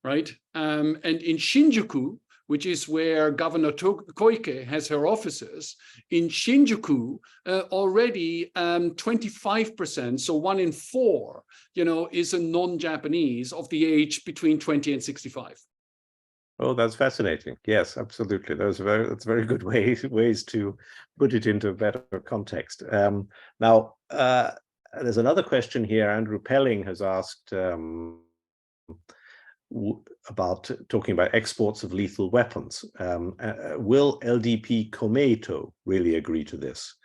Right, and in Shinjuku, which is where Governor Koike has her offices, in Shinjuku already 25%, so 1 in 4, is a non-Japanese of the age between 20 and 65. Oh, that's fascinating. Yes, absolutely. That's very good ways to put it into a better context. Now, there's another question here. Andrew Pelling has asked about talking about exports of lethal weapons. Will LDP Komeito really agree to this?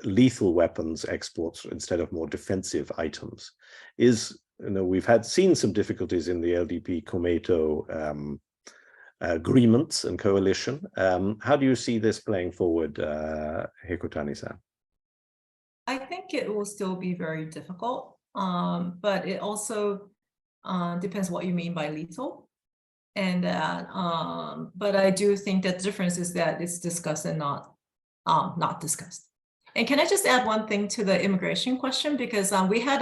Lethal weapons exports instead of more defensive items. We've seen some difficulties in the LDP Komeito agreements and coalition. How do you see this playing forward, Hikotani-san? I think it will still be very difficult, but it also depends what you mean by lethal. And but I do think that the difference is that it's discussed and not discussed. And can I just add one thing to the immigration question? Because we had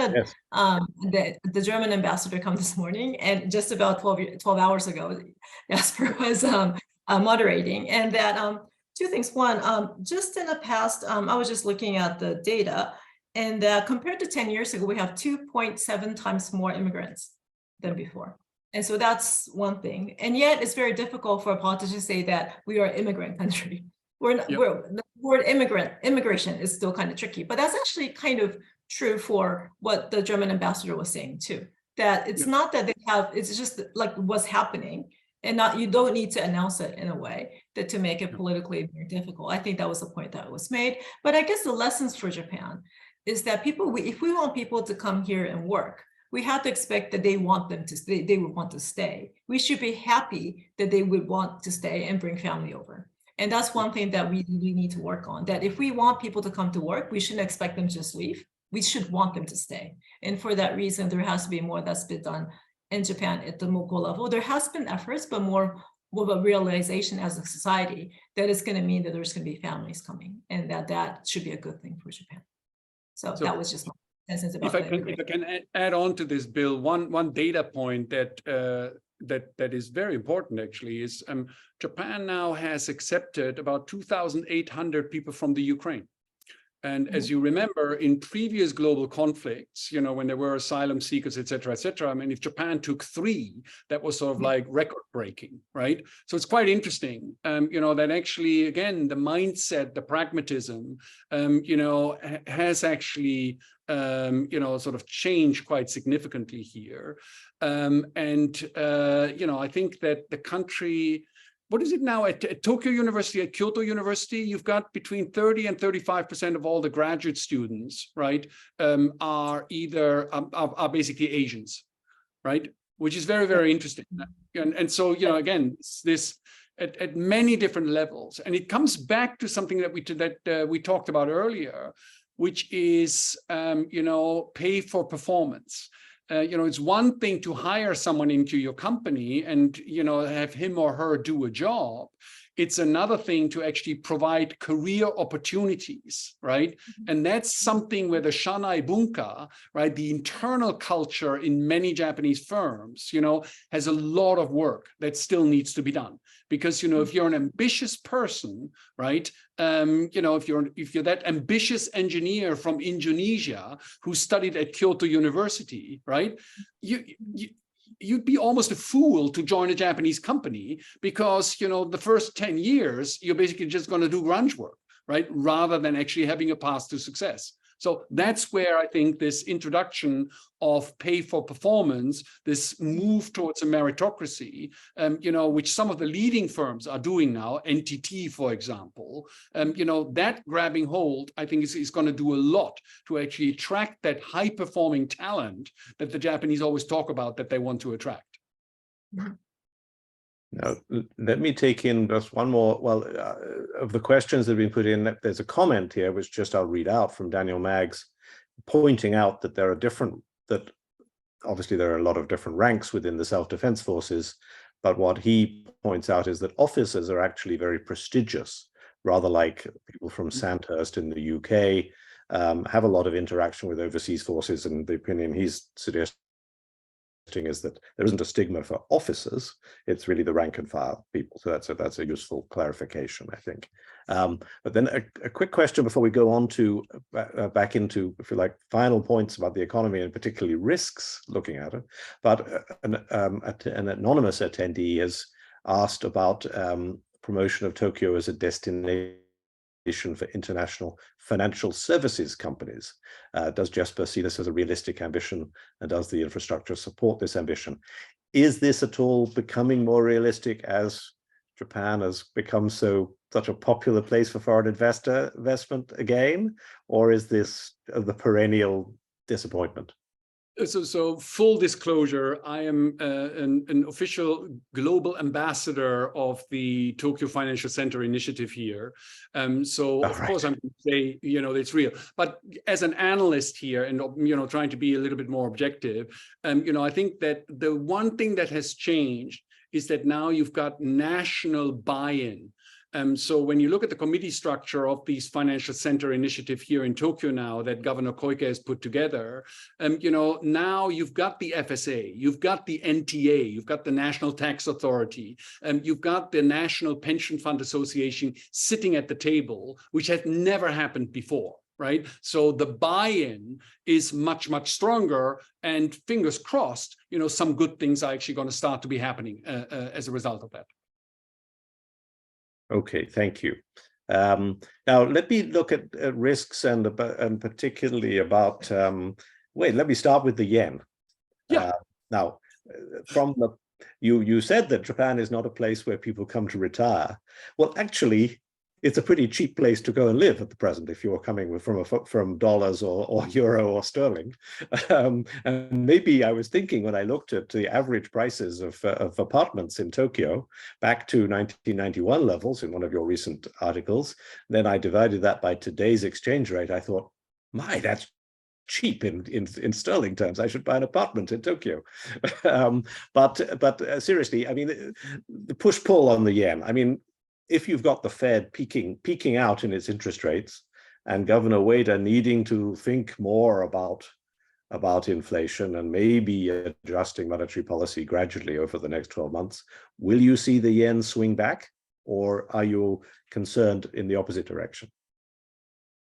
the German ambassador come this morning, and just about 12 hours ago, Jesper was moderating. And that 2 things. One, just in the past, I was just looking at the data, and compared to 10 years ago, we have 2.7 times more immigrants than before. And so that's one thing. And yet it's very difficult for a politician to say that we are an immigrant country. The word immigration is still kind of tricky, but that's actually kind of true for what the German ambassador was saying too, that it's not that it's just like what's happening, and you don't need to announce it in a way that to make it politically very difficult. I think that was the point that was made. But I guess the lessons for Japan is that if we want people to come here and work, we have to expect that they want them to they would want to stay. We should be happy that they would want to stay and bring family over. And that's one thing that we need to work on, that if we want people to come to work, we shouldn't expect them to just leave. We should want them to stay. And for that reason, there has to be more that's been done in Japan at the local level. There has been efforts, but more of a realization as a society that it's going to mean that there's going to be families coming, and that should be a good thing for Japan. So that was just my sense about if I can add on to this, Bill, one data point that is very important actually is Japan now has accepted about 2,800 people from the Ukraine. And as you remember, in previous global conflicts, when there were asylum seekers, et cetera, I mean, if Japan took 3, that was sort of like record breaking, right? So it's quite interesting, that actually, again, the mindset, the pragmatism, has actually, sort of changed quite significantly here. I think that the country, what is it now at Tokyo University, at Kyoto University, you've got between 30 and 35% of all the graduate students, right, are basically Asians, right? Which is very, very interesting. And so, again, this at many different levels, and it comes back to something that we talked about earlier, which is, pay for performance. It's one thing to hire someone into your company and, have him or her do a job. It's another thing to actually provide career opportunities, right? And that's something where the Shanai Bunka, right, the internal culture in many Japanese firms, has a lot of work that still needs to be done. Because, if you're an ambitious person, right, if you're that ambitious engineer from Indonesia who studied at Kyoto University, right, you'd be almost a fool to join a Japanese company because, the first 10 years, you're basically just going to do grunge work, right? Rather than actually having a path to success. So that's where I think this introduction of pay for performance, this move towards a meritocracy, which some of the leading firms are doing now, NTT, for example, that grabbing hold, I think is going to do a lot to actually attract that high-performing talent that the Japanese always talk about that they want to attract. Now, let me take in just one more, of the questions that have been put in, there's a comment here, which just I'll read out from Daniel Maggs, pointing out that that obviously there are a lot of different ranks within the self-defense forces, but what he points out is that officers are actually very prestigious, rather like people from Sandhurst in the UK, have a lot of interaction with overseas forces, and the opinion he's suggesting is that there isn't a stigma for officers, it's really the rank and file people. So that's a useful clarification, I think. But then a quick question before we go on to back into, if you like, final points about the economy and particularly risks looking at it. But an anonymous attendee has asked about promotion of Tokyo as a destination for international financial services companies. Does Jesper see this as a realistic ambition, and does the infrastructure support this ambition? Is this at all becoming more realistic as Japan has become such a popular place for foreign investment again, or is this the perennial disappointment? So full disclosure, I am an official global ambassador of the Tokyo Financial Center initiative here. So of course I'm going to say, it's real. But as an analyst here and, trying to be a little bit more objective, I think that the one thing that has changed is that now you've got national buy-in. So when you look at the committee structure of these financial center initiative here in Tokyo now that Governor Koike has put together, now you've got the FSA, you've got the NTA, you've got the National Tax Authority, you've got the National Pension Fund Association sitting at the table, which has never happened before. Right. So the buy-in is much, much stronger, and fingers crossed, some good things are actually going to start to be happening as a result of that. Okay, thank you. Now let me look at risks and particularly about. Let me start with the yen. Yeah. Now, you said that Japan is not a place where people come to retire. Well, actually, it's a pretty cheap place to go and live at the present if you're coming from dollars or euro or sterling. And maybe I was thinking when I looked at the average prices of apartments in Tokyo back to 1991 levels in one of your recent articles, then I divided that by today's exchange rate. I thought, my, that's cheap in sterling terms. I should buy an apartment in Tokyo. But seriously, I mean, the push-pull on the yen, I mean, if you've got the Fed peaking out in its interest rates and Governor Ueda needing to think more about inflation and maybe adjusting monetary policy gradually over the next 12 months, will you see the yen swing back, or are you concerned in the opposite direction?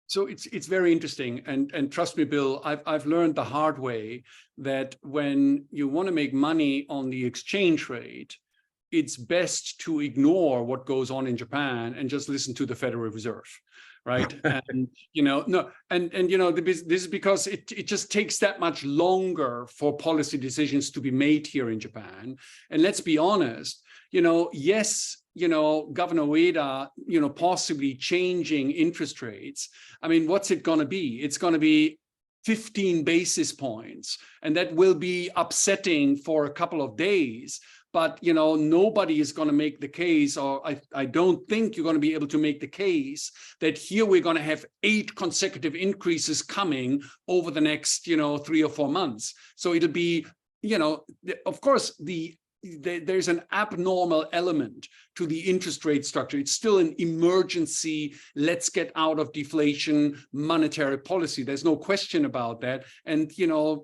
So it's very interesting, and trust me, Bill, I've learned the hard way that when you want to make money on the exchange rate, it's best to ignore what goes on in Japan and just listen to the Federal Reserve, right? And this is because it just takes that much longer for policy decisions to be made here in Japan. And let's be honest, yes, Governor Ueda, possibly changing interest rates. I mean, what's it going to be? It's going to be 15 basis points, and that will be upsetting for a couple of days. But, nobody is going to make the case, or I don't think you're going to be able to make the case that here we're going to have 8 consecutive increases coming over the next, 3 or 4 months. So it'll be, of course, there's an abnormal element to the interest rate structure. It's still an emergency, let's get out of deflation monetary policy. There's no question about that. And,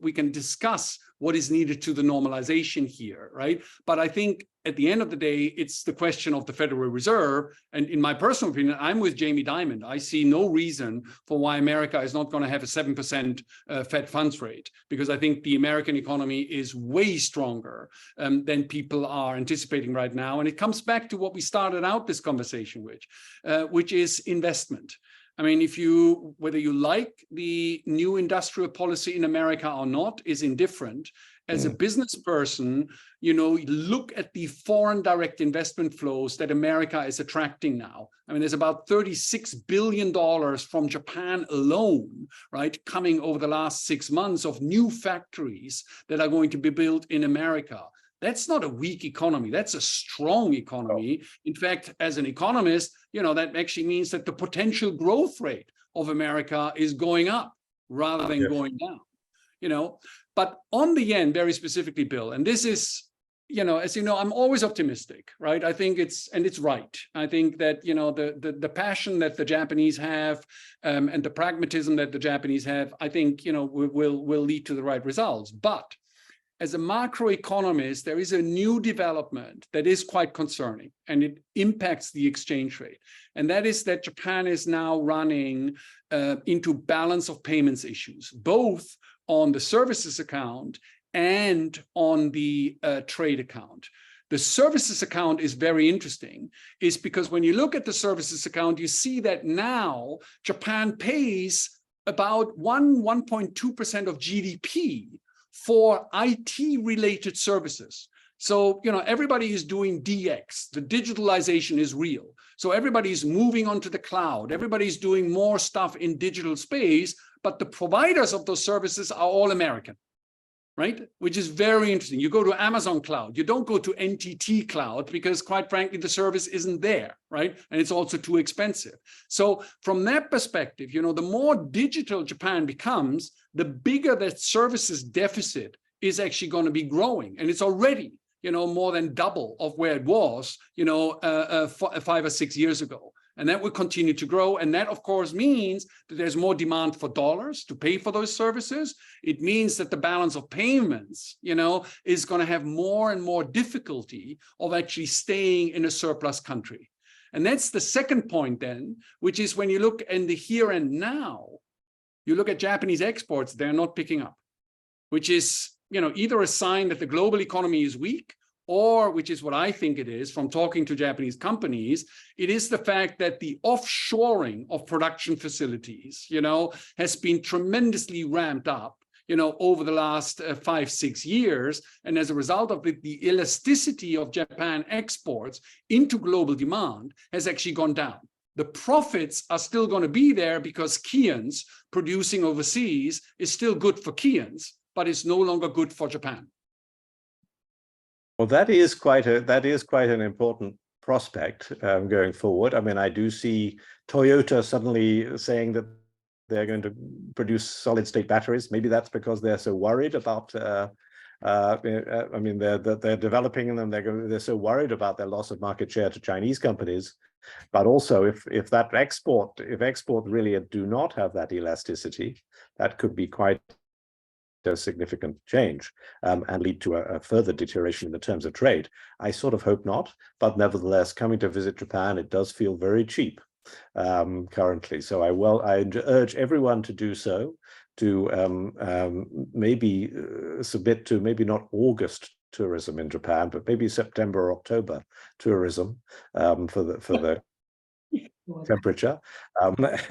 we can discuss what is needed to the normalization here, right? But I think at the end of the day, it's the question of the Federal Reserve. And in my personal opinion, I'm with Jamie Dimon. I see no reason for why America is not going to have a 7% Fed funds rate, because I think the American economy is way stronger than people are anticipating right now. And it comes back to what we started out this conversation with, which is investment. I mean, whether you like the new industrial policy in America or not is indifferent. As a business person, look at the foreign direct investment flows that America is attracting now. I mean, there's about $36 billion from Japan alone, right, coming over the last 6 months of new factories that are going to be built in America. That's not a weak economy. That's a strong economy. In fact, as an economist, that actually means that the potential growth rate of America is going up rather than going down, But on the yen, very specifically, Bill, and this is, as you know, I'm always optimistic, right? I think it's right. I think that, the passion that the Japanese have and the pragmatism that the Japanese have, I think, will lead to the right results. But as a macroeconomist, there is a new development that is quite concerning, and it impacts the exchange rate. And that is that Japan is now running into balance of payments issues, both on the services account and on the trade account. The services account is very interesting, is because when you look at the services account, you see that now Japan pays about 1.2% of GDP for IT-related services. So, everybody is doing DX. The digitalization is real. So everybody is moving onto the cloud. Everybody's doing more stuff in digital space, but the providers of those services are all American, right? Which is very interesting. You go to Amazon Cloud. You don't go to NTT Cloud because, quite frankly, the service isn't there, right? And it's also too expensive. So from that perspective, the more digital Japan becomes, the bigger that services deficit is actually going to be growing. And it's already, more than double of where it was, 5 or 6 years ago. And that will continue to grow. And that, of course, means that there's more demand for dollars to pay for those services. It means that the balance of payments, is going to have more and more difficulty of actually staying in a surplus country. And that's the second point then, which is when you look in the here and now, you look at Japanese exports, they're not picking up, which is, either a sign that the global economy is weak, or, which is what I think it is from talking to Japanese companies, it is the fact that the offshoring of production facilities, has been tremendously ramped up, over the last 5-6 years. And as a result of it, the elasticity of Japan exports into global demand has actually gone down. The profits are still going to be there because Kians producing overseas is still good for Kians, but it's no longer good for Japan. Well, that is quite an important prospect going forward. I mean, I do see Toyota suddenly saying that they're going to produce solid-state batteries. Maybe that's because they're so worried about. I mean, they're developing them. They're so worried about their loss of market share to Chinese companies. But also, if exports really do not have that elasticity, that could be quite a significant change and lead to a further deterioration in the terms of trade. I sort of hope not, but nevertheless, coming to visit Japan, it does feel very cheap currently. So I urge everyone to do so, to maybe submit to maybe not August tourism in Japan, but maybe September or October tourism for the temperature. But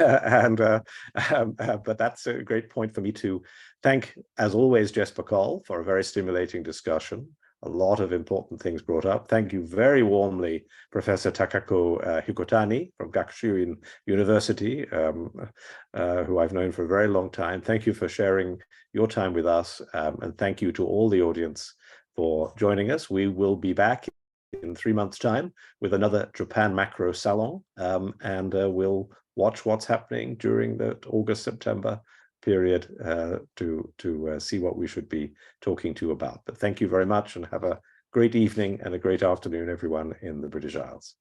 that's a great point for me to thank, as always, Jesper Koll for a very stimulating discussion. A lot of important things brought up. Thank you very warmly, Professor Takako Hikotani from Gakushuin University, who I've known for a very long time. Thank you for sharing your time with us, and thank you to all the audience for joining us. We will be back in 3 months' time with another Japan Macro Salon, and we'll watch what's happening during the August-September period to see what we should be talking to about. But thank you very much, and have a great evening and a great afternoon, everyone in the British Isles.